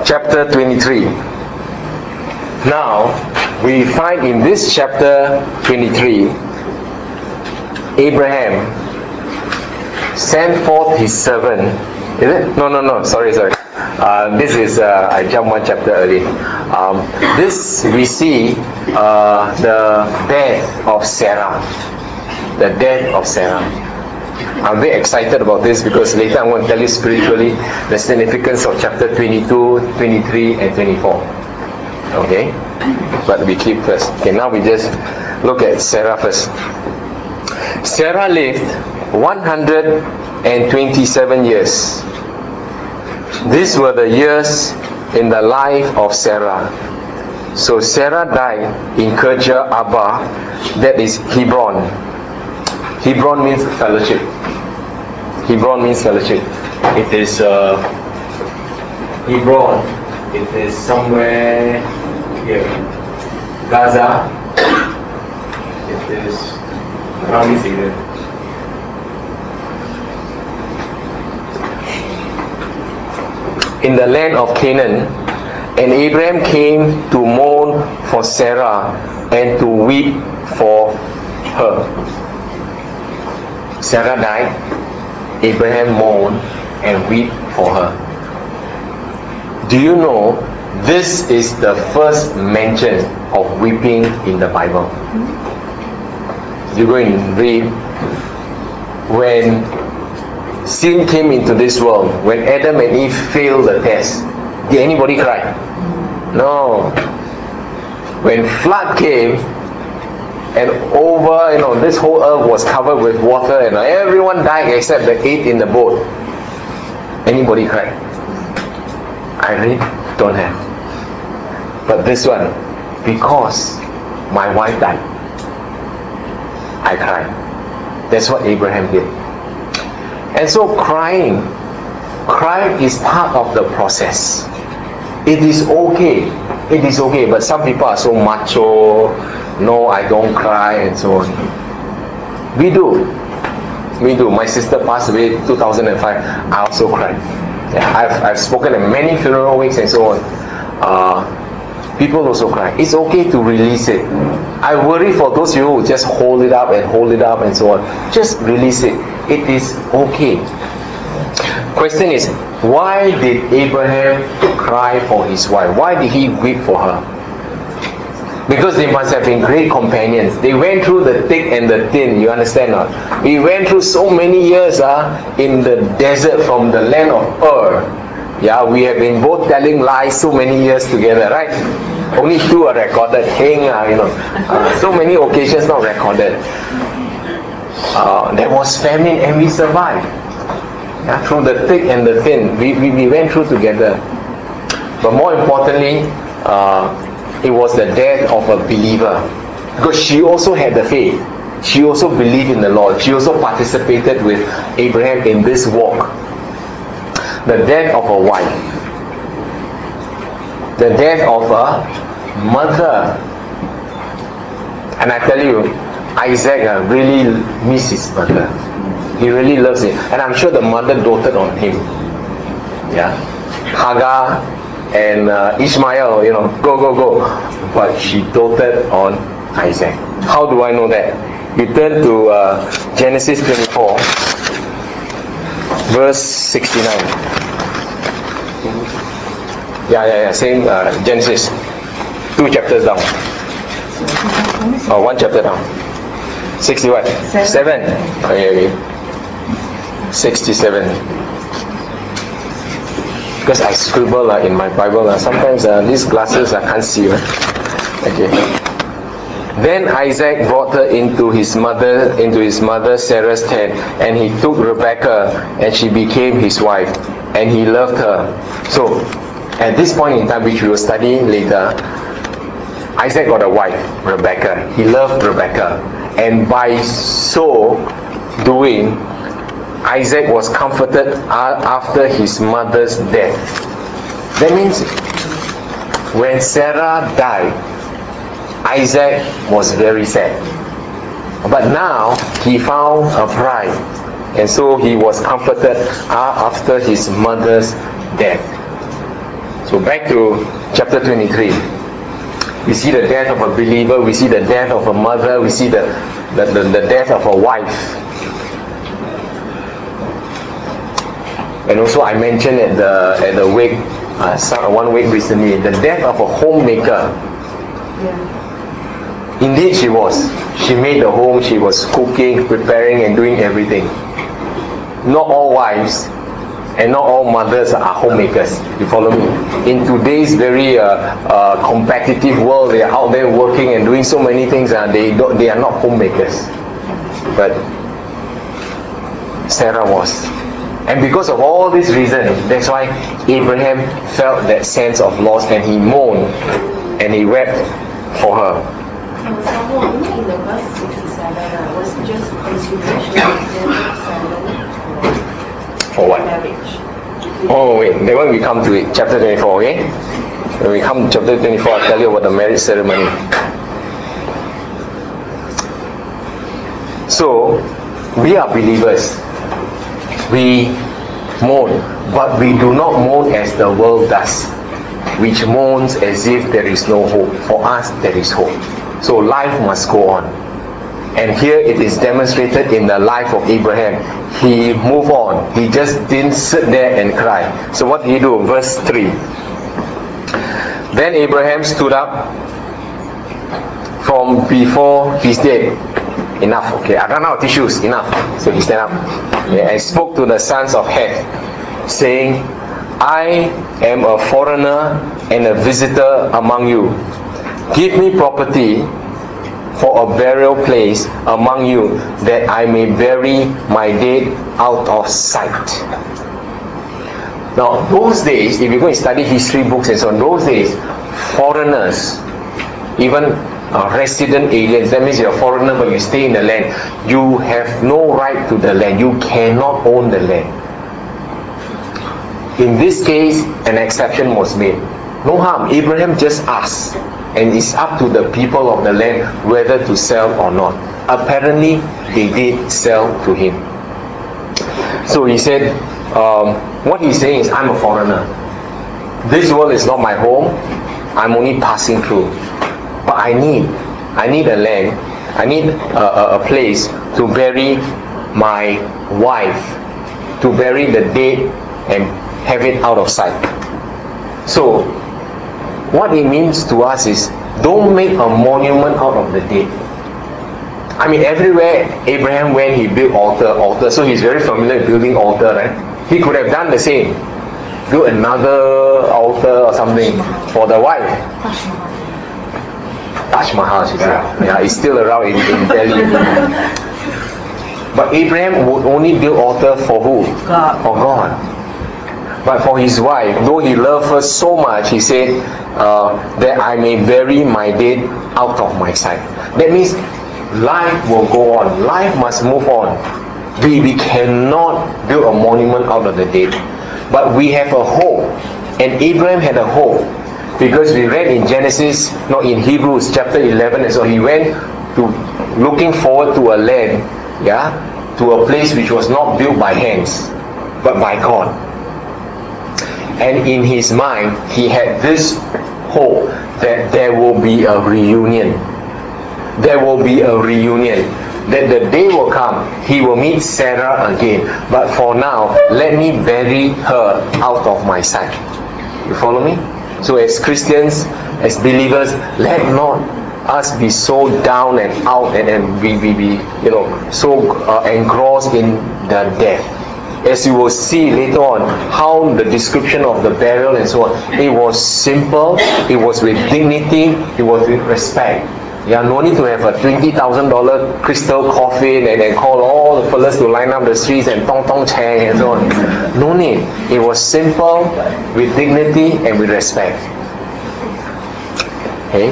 chapter 23. Now, we find in this chapter 23, Abraham sent forth his servant. Is it? No, sorry. This is, I jumped one chapter early. This we see the death of Sarah. The death of Sarah. I'm very excited about this because later I'm going to tell you spiritually the significance of chapter 22, 23 and 24. Okay? But we keep first. Okay, now we just look at Sarah first. Sarah lived 127 years. These were the years in the life of Sarah. So Sarah died in Kirja Abba, that is Hebron. Hebron means fellowship. Hebron means fellowship. It is Hebron. It is somewhere here. Gaza. It is around this area. In the land of Canaan, and Abraham came to mourn for Sarah and to weep for her. Sarah died, Abraham mourned and weep for her. Do you know this is the first mention of weeping in the Bible? You go and read when sin came into this world, when Adam and Eve failed the test. Did anybody cry? No. When flood came and over, this whole earth was covered with water and everyone died except the 8 in the boat. Anybody cried? I really don't have. But this one, because my wife died, I cried. That's what Abraham did. And so crying is part of the process. It is okay. It is okay. But some people are so macho. No, I don't cry and so on. We do. My sister passed away in 2005. I also cried. Yeah, I've spoken at many funeral wakes and so on. People also cry. It's okay to release it. I worry for those of you who just hold it up and so on. Just release it. It is okay. Question is, why did Abraham cry for his wife? Why did he weep for her? Because they must have been great companions. They went through the thick and the thin. You understand not? We went through so many years in the desert from the land of Ur. Yeah, we have been both telling lies so many years together, right? Only 2 are recorded. So many occasions not recorded. There was famine and we survived. Yeah, through the thick and the thin, we went through together. But more importantly, it was the death of a believer, because she also had the faith. She also believed in the Lord. She also participated with Abraham in this walk. The death of a wife, the death of a mother. And I tell you, Isaac really misses his mother. He really loves it. And I'm sure the mother doted on him. Yeah. Hagar and Ishmael, go. But she doted on Isaac. How do I know that? You turn to Genesis 24, verse 69. Yeah, same Genesis. 2 chapters down. Oh, 1 chapter down. 60 what? 7. Okay. 67. Because I scribble in my Bible. Sometimes these glasses I can't see. Okay. Then Isaac brought her into his mother Sarah's tent, and he took Rebekah, and she became his wife, and he loved her. So, at this point in time, which we will study later, Isaac got a wife, Rebekah. He loved Rebekah, and by so doing, Isaac was comforted after his mother's death. That means when Sarah died, Isaac was very sad. But now he found a bride. And so he was comforted after his mother's death. So back to chapter 23. We see the death of a believer, we see the death of a mother, we see the death of a wife. And also I mentioned at the wake, one week recently, the death of a homemaker. Indeed she was. She made the home, she was cooking, preparing and doing everything. Not all wives and not all mothers are homemakers. You follow me? In today's very competitive world, they are out there working and doing so many things, and they are not homemakers. But Sarah was. And because of all these reasons, that's why Abraham felt that sense of loss, and he moaned and he wept for her. In the verse 67, was it just consideration for what? marriage? Oh wait, then when we come to it, chapter 24, okay? When we come to chapter 24, I'll tell you about the marriage ceremony. So, we are believers. We mourn, but we do not mourn as the world does, which mourns as if there is no hope. For us, there is hope. So life must go on. And here it is demonstrated in the life of Abraham. He moved on. He just didn't sit there and cry. So what did he do? Verse 3. Then Abraham stood up from before his dead. Enough, okay, I run out of tissues, enough. So he stand up, okay, and spoke to the sons of Heth, saying, I am a foreigner and a visitor among you. Give me property for a burial place among you, that I may bury my dead out of sight. Now, those days, if you go and study history books and so on, those days, foreigners, even resident aliens, that means you're a foreigner but you stay in the land, you have no right to the land. You cannot own the land. In this case, an exception was made. No harm. Abraham just asked, and it's up to the people of the land whether to sell or not. Apparently, they did sell to him. So he said, what he's saying is, I'm a foreigner. This world is not my home. I'm only passing through. But I need a land, I need a place to bury my wife, to bury the dead and have it out of sight. So, what it means to us is, don't make a monument out of the dead. I mean, everywhere Abraham went, he built altar. So he's very familiar with building altar, right? He could have done the same. Build another altar or something for the wife. Taj Mahal, she said. Yeah, it's still around in Delhi. But Abraham would only build altar for who? God. For God. But for his wife, though he loved her so much, he said, that I may bury my dead out of my sight. That means life will go on. Life must move on. We cannot build a monument out of the dead. But we have a hope. And Abraham had a hope. Because we read in Genesis, not in Hebrews chapter 11, and so he went to looking forward to a land, to a place which was not built by hands, but by God. And in his mind, he had this hope that there will be a reunion. There will be a reunion. That the day will come, he will meet Sarah again. But for now, let me bury her out of my sight. You follow me? So as Christians, as believers, let not us be so down and out and be so engrossed in the death. As you will see later on, how the description of the burial and so on, it was simple, it was with dignity, it was with respect. No need to have a $20,000 crystal coffin and call all the fellas to line up the streets and tong tong chang and so on. No need. It was simple, with dignity and with respect. Okay?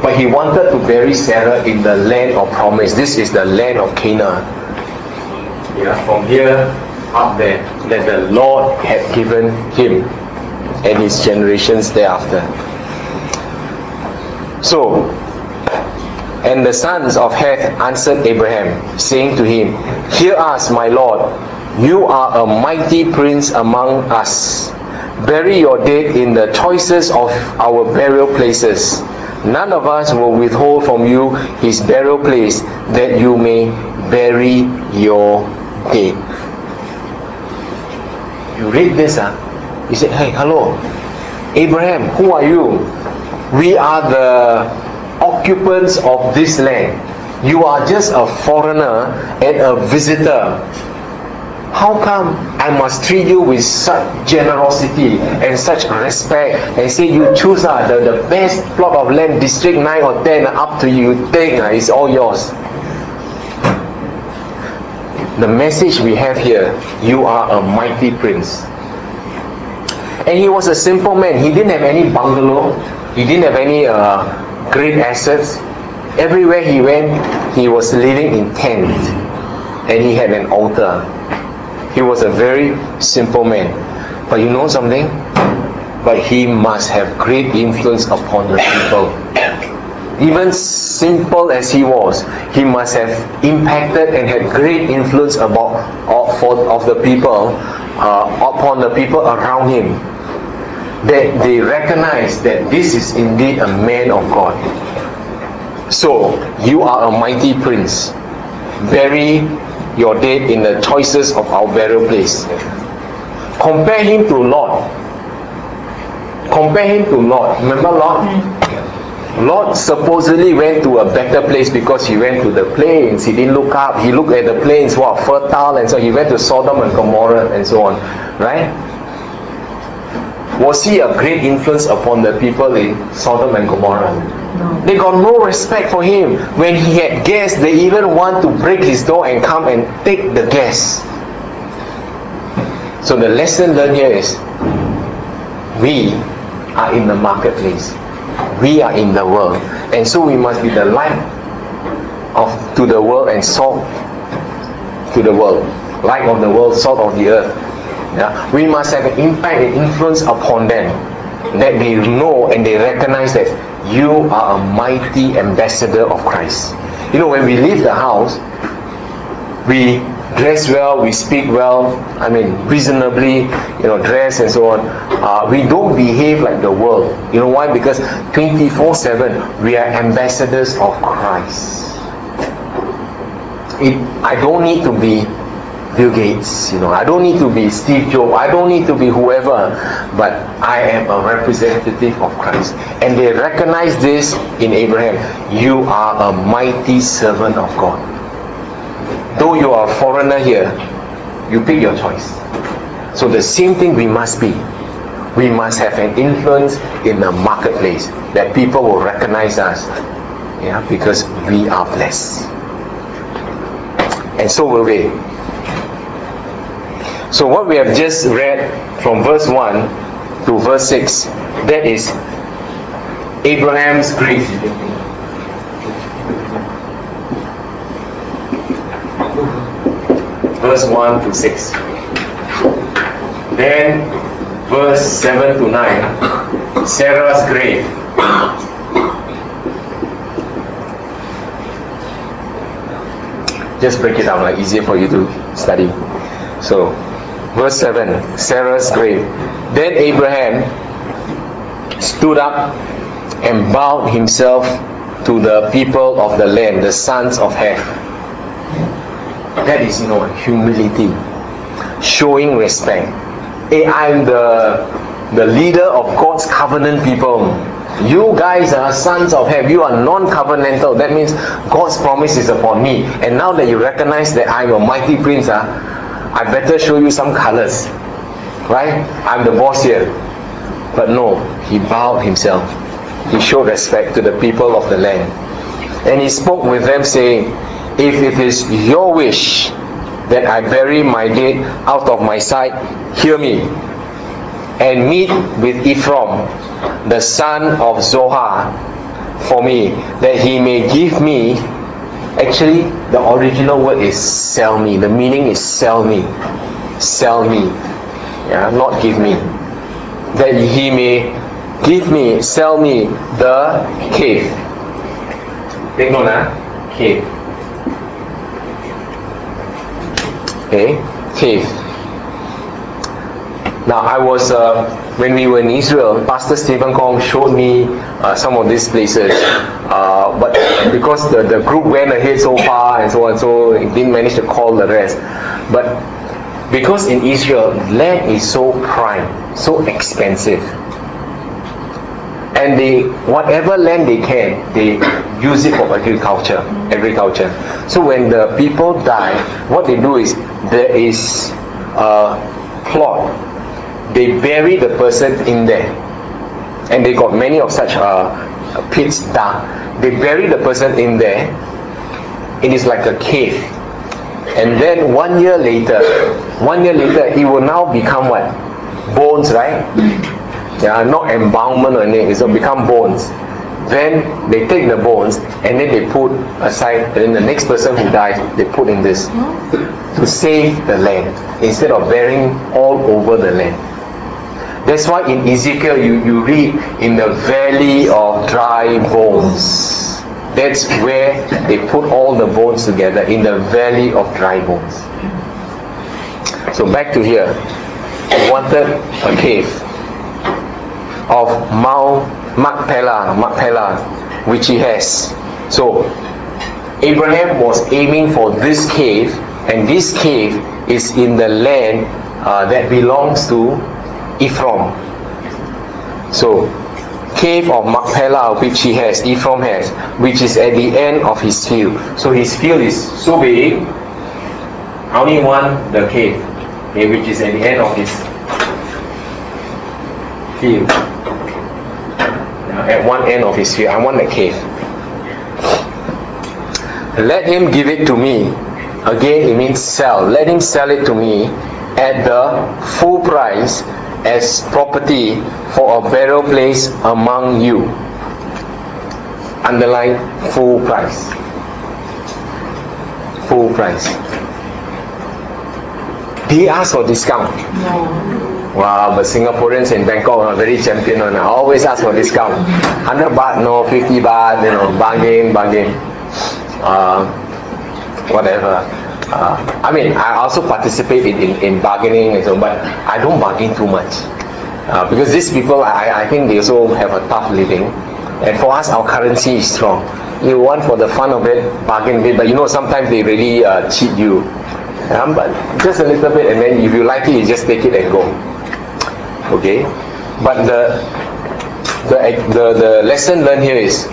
But he wanted to bury Sarah in the land of promise. This is the land of Canaan. From here up there, that the Lord had given him and his generations thereafter. So, And the sons of Heth answered Abraham, saying to him, Hear us, my Lord, you are a mighty prince among us. Bury your dead in the choicest of our burial places. None of us will withhold from you his burial place, that you may bury your dead. You read this, you say, hey, hello, Abraham, who are you? We are the occupants of this land. You are just a foreigner and a visitor. How come I must treat you with such generosity and such respect and say you choose the best plot of land, district 9 or 10, up to you, take, it's all yours. The message we have here, you are a mighty prince. And he was a simple man. He didn't have any bungalow. He didn't have any great assets. Everywhere he went, he was living in tent, and he had an altar. He was a very simple man. But you know something? But he must have great influence upon the people. Even simple as he was, he must have impacted and had great influence of the people, upon the people around him. That they recognize that this is indeed a man of God. So, you are a mighty prince. Bury your dead in the choicest of our burial place. Compare him to Lot. Compare him to Lot. Remember Lot? Lot supposedly went to a better place because he went to the plains. He didn't look up. He looked at the plains, wow, fertile, and so he went to Sodom and Gomorrah and so on. Right? Was he a great influence upon the people in Sodom and Gomorrah? No. They got no respect for him. When he had guests, they even want to break his door and come and take the guests. So the lesson learned here is, we are in the marketplace. We are in the world. And so we must be the light to the world and salt to the world. Light of the world, salt of the earth. Yeah? We must have an impact and influence upon them, that they know and they recognize that you are a mighty ambassador of Christ. You know, when we leave the house, we dress well, we speak well, reasonably, dress and so on. We don't behave like the world. You know why? Because 24/7 we are ambassadors of Christ. I don't need to be Bill Gates, I don't need to be Steve Jobs, I don't need to be whoever, but I am a representative of Christ. And they recognize this in Abraham. You are a mighty servant of God. Though you are a foreigner here, you pick your choice. So the same thing we must be. We must have an influence in the marketplace, that people will recognize us, because we are blessed. And so will they. So what we have just read from verse 1 to verse 6, that is Abraham's grief. Verse 1 to 6. Then verse 7 to 9, Sarah's grave. Just break it down, easier for you to study. So, verse 7, Sarah's grave. Then Abraham stood up and bowed himself to the people of the land, the sons of Heth. That is, humility, showing respect. Hey, I'm the leader of God's covenant people. You guys are sons of Heth. You are non-covenantal. That means God's promise is upon me. And now that you recognize that I'm a mighty prince, I better show you some colors. Right? I'm the boss here. But no, he bowed himself. He showed respect to the people of the land. And he spoke with them saying, if it is your wish that I bury my dead out of my sight, hear me, and meet with Ephraim, the son of Zohar, for me, that he may give me. Actually, the original word is sell me. The meaning is sell me. Sell me. Not give me. That he may give me, sell me the cave. Take note, cave. Okay, cave. Now I was, when we were in Israel, Pastor Stephen Kong showed me some of these places. But because the group went ahead so far and so on, so it didn't manage to call the rest. But because in Israel, land is so prime, so expensive. And they, whatever land they can, they use it for agriculture. So when the people die, what they do is, there is a plot. They bury the person in there. And they got many of such pits dug. They bury the person in there. It is like a cave. And then 1 year later, it will now become what? Bones, right? Yeah, not embalmment or anything, it will become bones. Then they take the bones and then they put aside, and then the next person who dies, they put in this to save the land instead of burying all over the land. That's why in Ezekiel you read in the valley of dry bones. That's where they put all the bones together, in the valley of dry bones. So back to here. He wanted a cave of Mount Machpelah, which he has. So Abraham was aiming for this cave, and this cave is in the land that belongs to Ephraim. So cave of Machpelah, which he has, Ephraim has, which is at the end of his field. So his field is so big. I only want the cave, okay, which is at the end of his field. At one end of his field, I want the cave. Let him give it to me. Again, it means sell. Let him sell it to me at the full price as property for a burial place among you. Underline full price. Full price. Did he ask for discount? No. Wow, but Singaporeans in Bangkok are very champion on. Always ask for discount. 100 baht, no, 50 baht, bargain. Whatever. I mean, I also participate in bargaining and so, but I don't bargain too much. Because these people, I think they also have a tough living. And for us, our currency is strong. You want for the fun of it, bargain a bit, but sometimes they really cheat you. But just a little bit, and then if you like it, you just take it and go. Okay? But the lesson learned here is,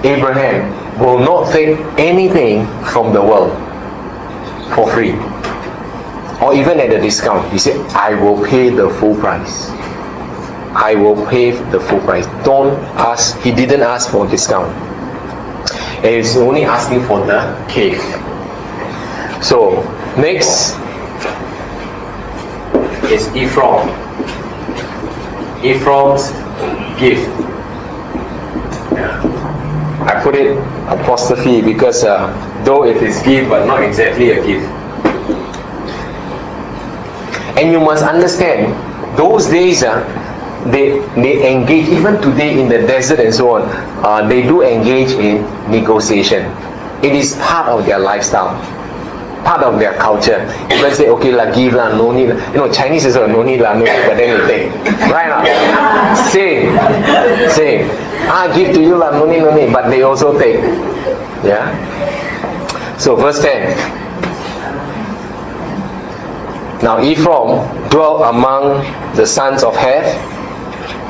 Abraham will not take anything from the world for free, or even at a discount. He said, I will pay the full price. I will pay the full price. Don't ask. He didn't ask for a discount. And he's only asking for the cave. So next is Ephraim. Ephraim's gift. I put it apostrophe because though it is gift, but not exactly a gift. And you must understand, those days they engage, even today in the desert and so on, they do engage in negotiation. It is part of their lifestyle, part of their culture. People say, okay lah, give lah, no need. Chinese is no need lah, no need, but then they take. Right now, same. Give to you lah, no need, but they also take. Yeah. So verse 10. Now Ephraim dwelt among the sons of Heth,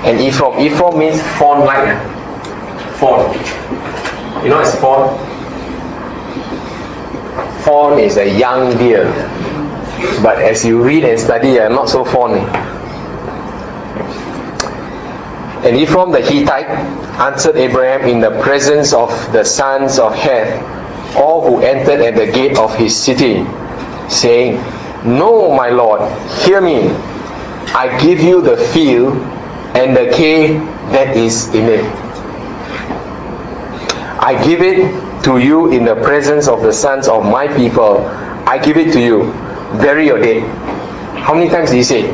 and Ephraim means fawn-like. Fawn. You know what's fawn? Fawn is a young deer, but as you read and study, not so fawny. And Ephraim the Hittite answered Abraham in the presence of the sons of Heth, all who entered at the gate of his city, saying, No, my Lord, hear me. I give you the field and the cave that is in it. I give it to you in the presence of the sons of my people. I give it to you. Bury your dead. How many times did he say?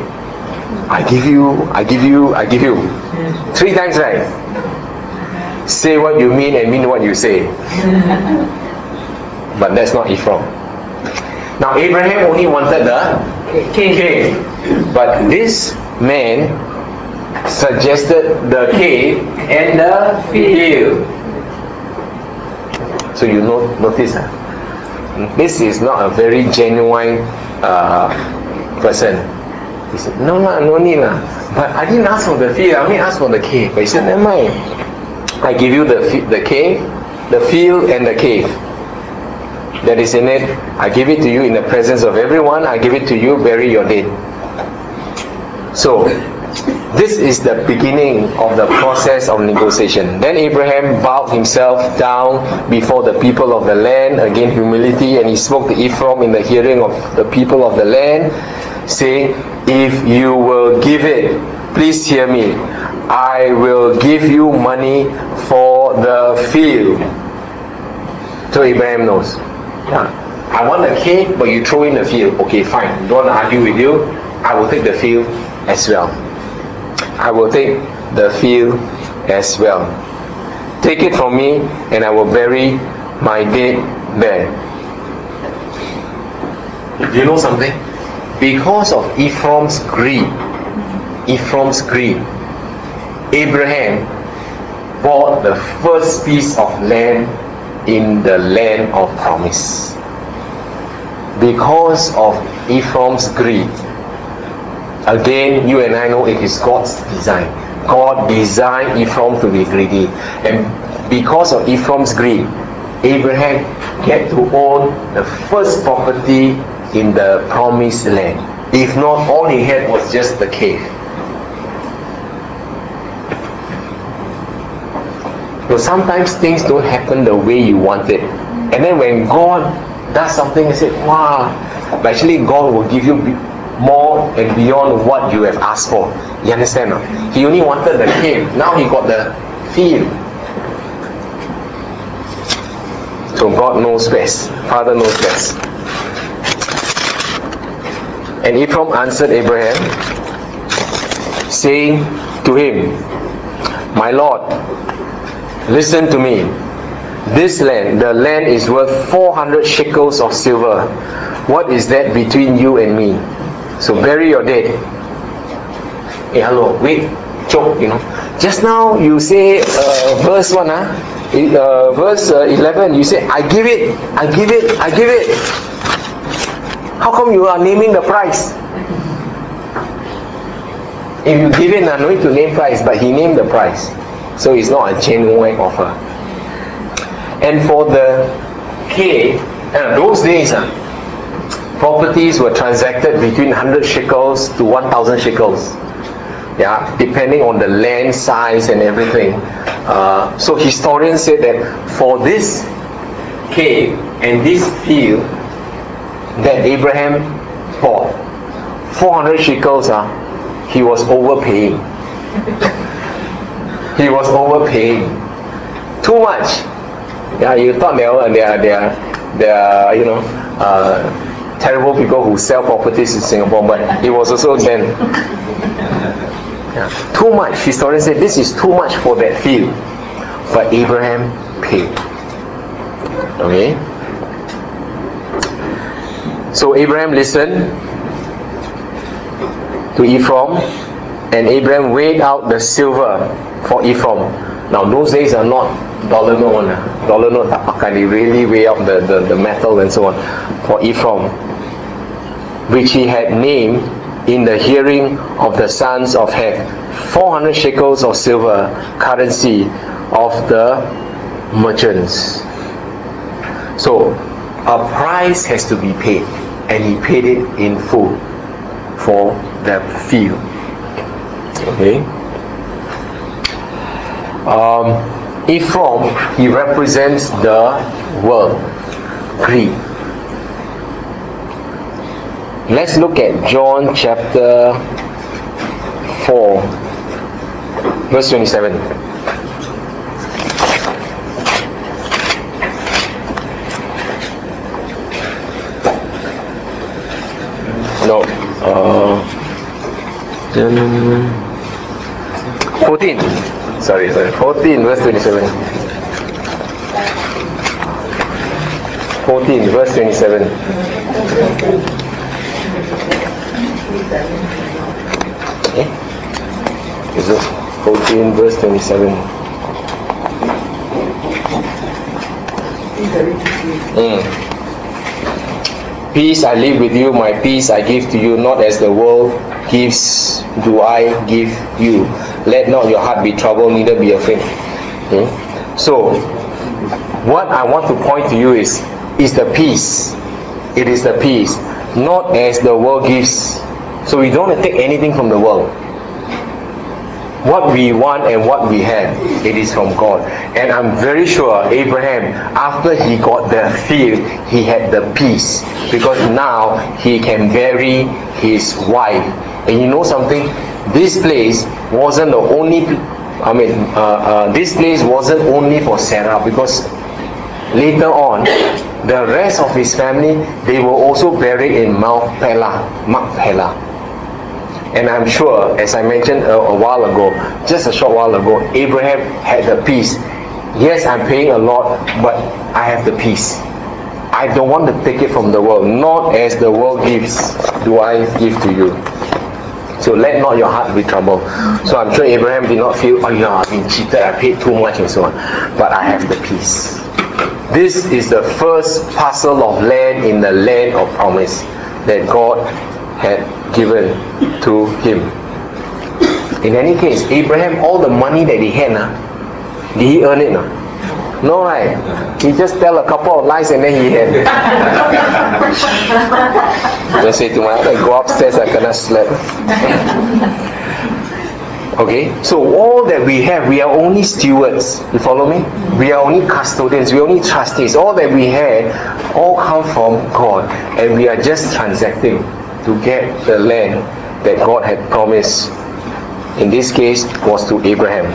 I give you, I give you, I give you. 3 times, right? Say what you mean and mean what you say. But that's not Ephraim. Now Abraham only wanted the cave. But this man suggested the cave and the field. So you notice, this is not a very genuine person. He said, no need lah. But I didn't ask for the field, I only asked for the cave. But he said, never mind. I give you the cave, the field and the cave that is in it. I give it to you in the presence of everyone. I give it to you, bury your dead. So this is the beginning of the process of negotiation. Then Abraham bowed himself down before the people of the land, again humility, and he spoke to Ephraim in the hearing of the people of the land, saying, if you will give it, please hear me, I will give you money for the field. So Abraham knows. I want the cave, but you throw in the field. Okay, fine. Don't want to argue with you. I will take the field as well. I will take the field as well. Take it from me, and I will bury my dead there. Do you know something? Because of Ephraim's greed, Abraham bought the first piece of land in the land of promise. Because of Ephraim's greed. Again, you and I know it is God's design. God designed Ephraim to be greedy. And because of Ephraim's greed, Abraham get to own the first property in the promised land. If not, all he had was just the cave. So sometimes things don't happen the way you want it. And then when God does something, you say, wow, but actually God will give you more and beyond what you have asked for. You understand? No? He only wanted the cave. Now he got the field. So God knows best. Father knows best. And Ephraim answered Abraham, saying to him, my Lord, listen to me. This land, the land is worth 400 shekels of silver. What is that between you and me? So bury your dead. Hey, hello, wait, choke, Just now you say verse 1, verse 11, you say, I give it. How come you are naming the price? If you give it, no need to name price, but he named the price. So it's not a genuine offer. And for the cave, those days, properties were transacted between 100 shekels to 1,000 shekels. Yeah, depending on the land size and everything. So historians say that for this cave and this field that Abraham bought, 400 shekels, he was overpaying. He was overpaying. Too much. Yeah, you thought they are terrible people who sell properties in Singapore, but it was also then. Yeah. Too much. Historians say this is too much for that field. But Abraham paid. Okay? So Abraham listened to Ephraim, and Abraham weighed out the silver for Ephraim. Now those days are not dollar note. Dollar note tak pakai, they really weigh out the metal and so on. For Ephraim, which he had named in the hearing of the sons of Heth, 400 shekels of silver, currency of the merchants. So a price has to be paid, and he paid it in full for the field. Okay. Ephraim, he represents the world, greed. Let's look at John chapter 4, verse 27. No. 14. Sorry. 14 verse 27. 14 verse 27. Is it 14 verse 27? Peace I leave with you, my peace I give to you, not as the world gives do I give you. Let not your heart be troubled, neither be afraid. So, what I want to point to you is the peace. It is the peace, not as the world gives. So we don't want to take anything from the world. What we want and what we have, it is from God. And I'm very sure Abraham, after he got the field, he had the peace, because now he can bury his wife. And you know something? This place wasn't the only. This place wasn't only for Sarah, because later on, the rest of his family, they were also buried in Machpelah. And I'm sure, as I mentioned a while ago, just a short while ago, Abraham had the peace. Yes, I'm paying a lot, but I have the peace. I don't want to take it from the world. Not as the world gives do I give to you. So let not your heart be troubled. So I'm sure Abraham did not feel, oh yeah, I've been cheated, I paid too much and so on. But I have the peace. This is the first parcel of land in the land of promise that God had given to him. In any case, Abraham, all the money that he had, did he earn it? No, right? He just tell a couple of lies and then he had. Just say to my other, go upstairs, I cannot sleep. Okay, so all that we have, we are only stewards. You follow me? We are only custodians, we are only trustees. All that we had, all come from God, and we are just transacting to get the land that God had promised. In this case, was to Abraham.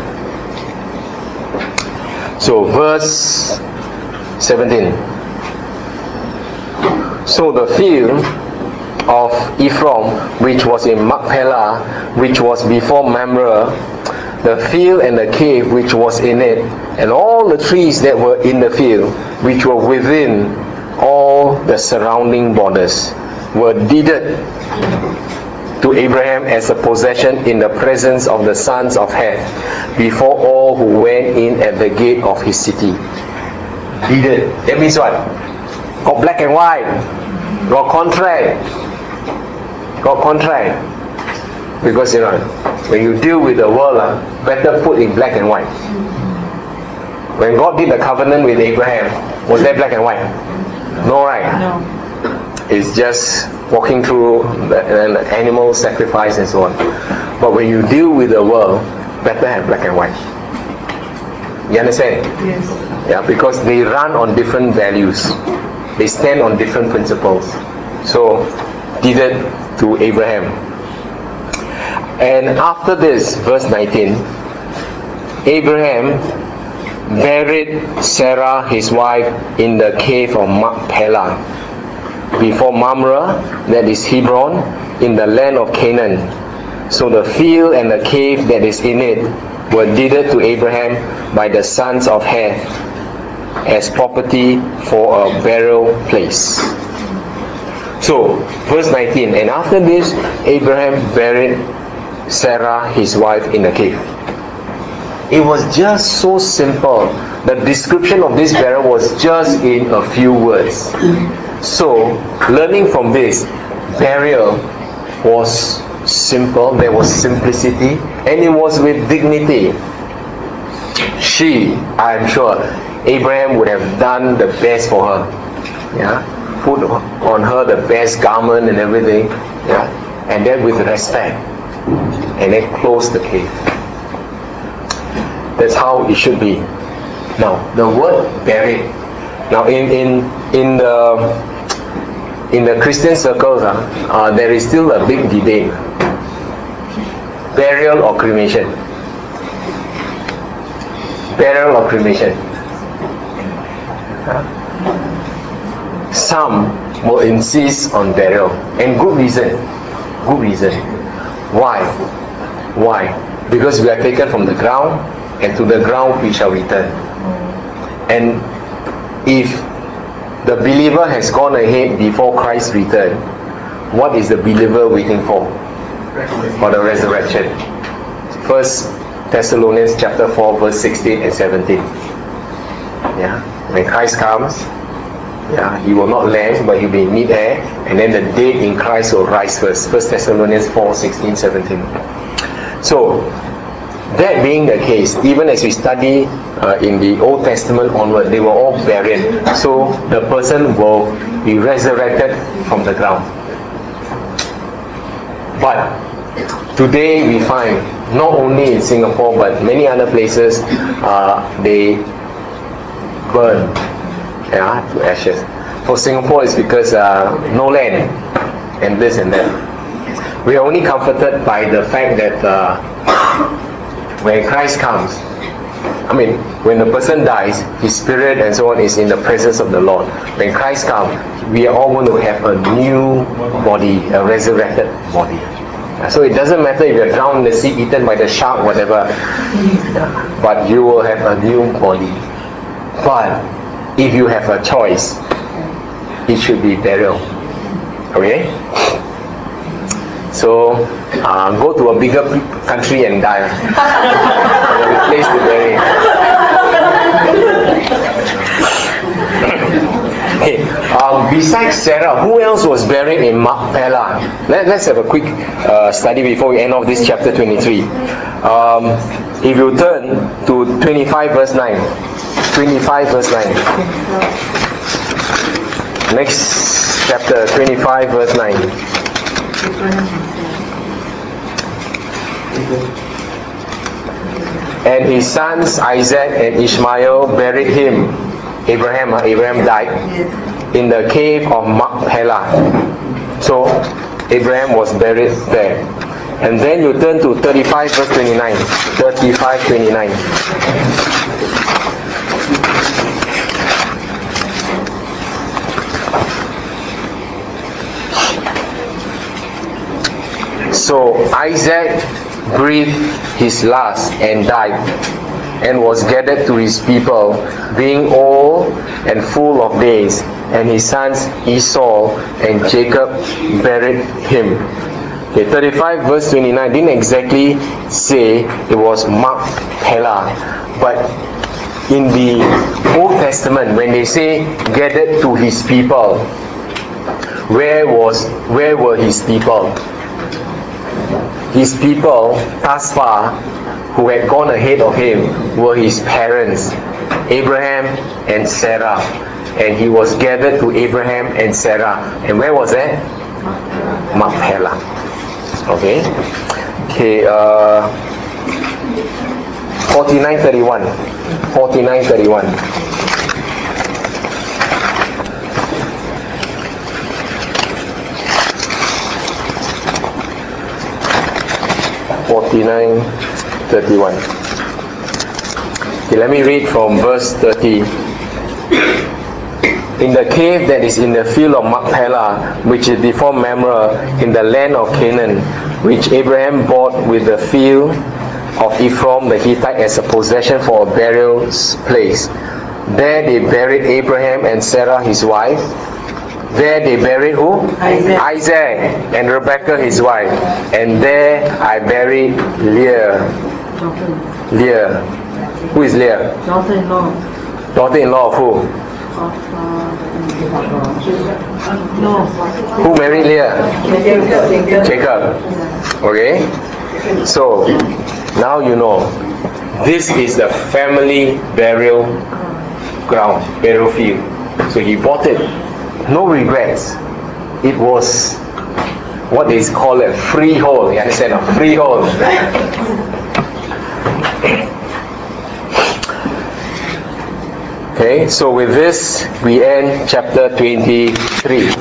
So verse 17. So the field of Ephraim, which was in Machpelah, which was before Mamre, the field and the cave which was in it, and all the trees that were in the field, which were within all the surrounding borders, were deeded to Abraham as a possession in the presence of the sons of Heth, before all who went in at the gate of his city. Deeded. That means what? Got black and white. Got contract. Got contract. Because when you deal with the world, better put in black and white. When God did the covenant with Abraham, was that black and white? No, right? No. It's just walking through an animal sacrifice and so on. But when you deal with the world, better have black and white. You understand? Yes. Yeah, because they run on different values. They stand on different principles. So, deeded to Abraham. And after this, verse 19, Abraham buried Sarah his wife in the cave of Machpelah, before Mamre, that is Hebron, in the land of Canaan. So the field and the cave that is in it were deeded to Abraham by the sons of Heth as property for a burial place. So, verse 19, and after this, Abraham buried Sarah his wife in the cave. It was just so simple. The description of this burial was just in a few words. So, learning from this, burial was simple, there was simplicity, and it was with dignity. I am sure, Abraham would have done the best for her. Yeah, put on her the best garment and everything. Yeah, and then with respect, and then close the cave. That's how it should be. Now, the word buried. Now, in the Christian circles, there is still a big debate: burial or cremation. Burial or cremation. Some will insist on burial, and good reason. Good reason. Why? Because we are taken from the ground and to the ground we shall return. And if the believer has gone ahead before Christ's return, what is the believer waiting for? For the resurrection. 1 Thessalonians chapter 4 verse 16 and 17. Yeah, when Christ comes, he will not land, but he'll be in mid-air, and then the dead in Christ will rise first. 1 Thessalonians 4, 16, 17. So, that being the case, even as we study in the Old Testament onward, they were all buried. So, the person will be resurrected from the ground. But, today we find, not only in Singapore, but many other places, they burn to ashes. For Singapore, it's because no land and this and that. We are only comforted by the fact that when Christ comes, when the person dies, his spirit and so on is in the presence of the Lord. When Christ comes, we are all going to have a new body, a resurrected body. So it doesn't matter if you're drowned in the sea, eaten by the shark, whatever, but you will have a new body. But if you have a choice, it should be burial. Okay? So, go to a bigger country and die. There'll be a place to bury. Okay. Besides Sarah, who else was buried in Machpelah? Let's have a quick study before we end off this chapter 23. If you turn to 25 verse 9. 25 verse 9. Next chapter, 25 verse 9. And his sons Isaac and Ishmael buried him. Abraham died in the cave of Machpelah. So Abraham was buried there. And then you turn to 35 verse 29. 35, 29. So Isaac breathed his last and died, and was gathered to his people, being old and full of days. And his sons Esau and Jacob buried him. Okay, 35 verse 29 didn't exactly say it was Machpelah, but in the Old Testament, when they say gathered to his people, where were his people? His people, thus far, who had gone ahead of him, were his parents, Abraham and Sarah. And he was gathered to Abraham and Sarah. And where was that? Machpelah. Okay. 49:31. 49:31. Okay, let me read from verse 30. In the cave that is in the field of Machpelah, which is before Mamre, in the land of Canaan, which Abraham bought with the field of Ephraim the Hittite as a possession for a burial place. There they buried Abraham and Sarah his wife. There they buried who? Isaac and Rebekah his wife. And there I buried Leah. Who is Leah? Daughter-in-law. Daughter-in-law of who? No. Who married Leah? Jacob. Okay? So, now you know. This is the family burial ground, burial field. So he bought it. No regrets. It was what is called a freehold. You understand? A freehold. Okay, so with this we end chapter 23.